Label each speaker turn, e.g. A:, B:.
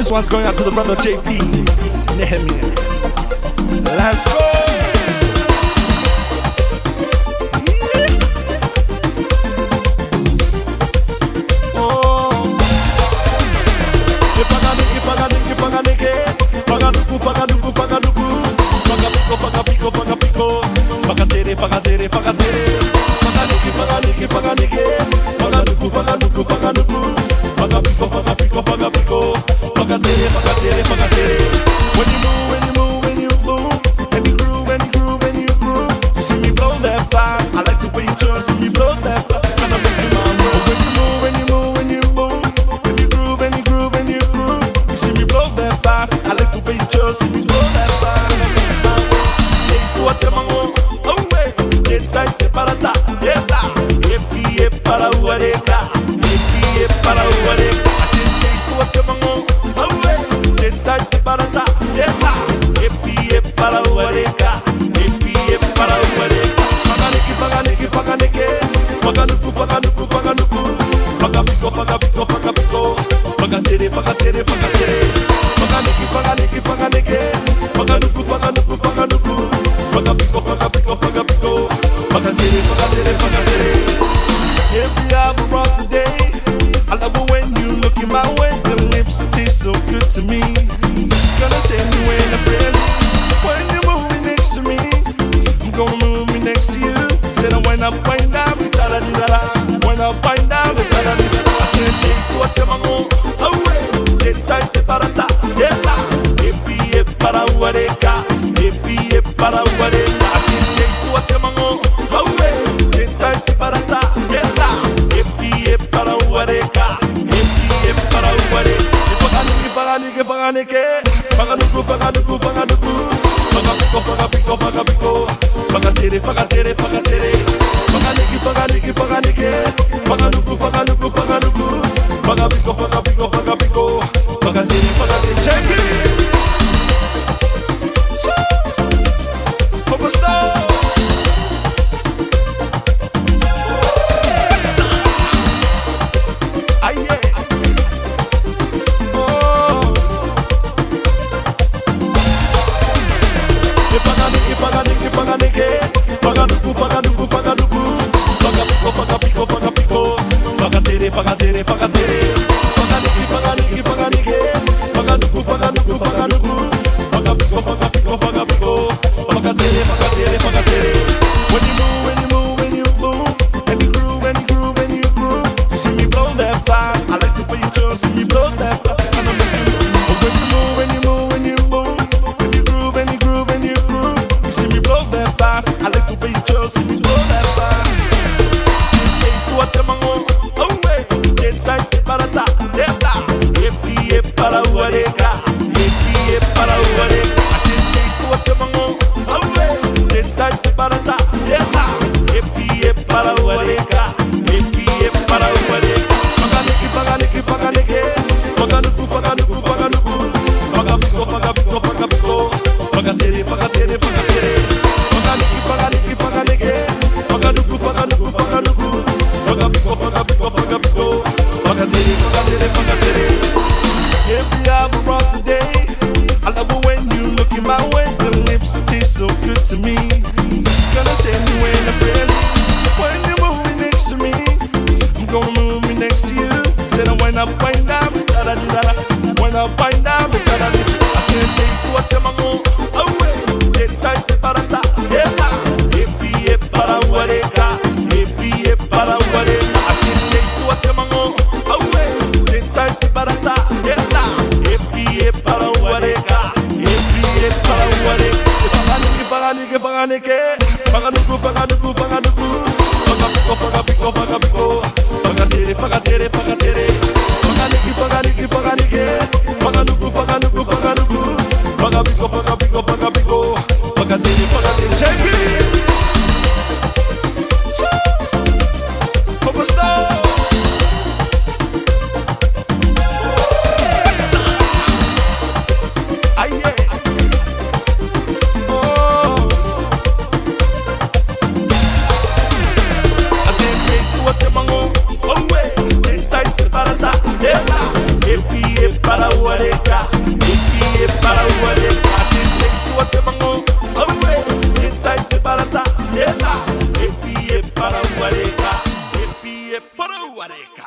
A: This one's going out to the brother JP, Nehemia. Let's go! When you move, when you move, and you groove, and you groove, and you groove, you see me blow that fire. I like the way you turn, see me blow that fire. Gonna make you my world. When you move, when you move, when you move, and you groove, and you groove, and you groove, you see me blow that fire. I like the way you turn, see me blow that fire. Gonna make you my world. Hey, what am I on? Oh wait, get tight para ta, get ta, get pie para uareca, get pie para uareca. I said, hey, what am I on? Oh wait, get tight para ta, get ta, get pie para uareca, get pie para uareca. Fakaneke, fakaneke, fakaneke, fakanuku, fakanuku, fakanuku, fakapiko, fakapiko, fakapiko, fakatere, fakatere, fakatere. Fakaneke, fakaneke, fakaneke, fakanuku, fakanuku, fakanuku, fakapiko, fakapiko, fakapiko, fakatere, fakatere, fakatere. Every hour of the day, I love it when you look in my way. Your lips taste so good to me. Gonna send you in a friend. When you move me next to me, I'm gonna move me next to you. Said I when I find out, da da da da. When I find out, da da da da. I said take what I'm on. Away, get tight para ta, get ta. Epi para uareca, epi para uareca. I said take what I'm on. Away, get tight para ta, get ta. Epi para uareca, epi para uareca. Fakaneke, fakaneke, fakanuku, fakanuku, fakanuku, fakapiko, fakapiko, fakapiko, fakatere, fakatere, fakatere. Fakaneke, fakaneke, fakaneke, fakanuku, fakanuku, fakanuku, fakapiko, fakapiko, fakapiko, fakatere, fakatere. Check it! Superstar! Fakatere, fakatere, fakaneke, fakaneke, fakaneke, fakanuku, fakanuku, fakanuku, fakapiko, fakapiko, fakapiko, fakatere, fakatere, fakatere. When you move, when you move, when you move, and you groove, and you groove, and you groove, you see me blow that fire. I like the way you turn, see me blow that fire. Gonna make you move. When you move, when you move, when you move, and you groove, and you groove, and you groove, you see me blow that fire. I like the way you turn, see me blow that fire. Hey, what am I on? Para ta, epi para uareca, epi para uareca. I said, take what I'm on. Away, get tight para ta, epi para uareca, epi para uareca. Fakaneke, fakaneke, fakaneke, fakanuku, fakanuku, fakanuku, fakapiko, fakapiko, fakapiko, fakatere, fakatere, fakatere. Fakaneke, fakaneke, fakaneke, fakanuku, fakanuku, fakanuku, fakapiko, fakapiko, fakapiko. Every hour of the day, I love it when you look in my way. Your lips taste so good to me. Gonna send you in a friend. When you move me next to me, I'm gonna move me next to you. Said when I find out, da da da da. When I find out, da da da. I said take what I'm on. Away, get tight para ta, get ta. Epi para uareca, epi para uareca. I said take what I'm on. Para ta, epi para uareca, epi para para uareka, para uareka. Sinte kuate mango, awe, sinta para ta, ela. Para uareka, para uareka.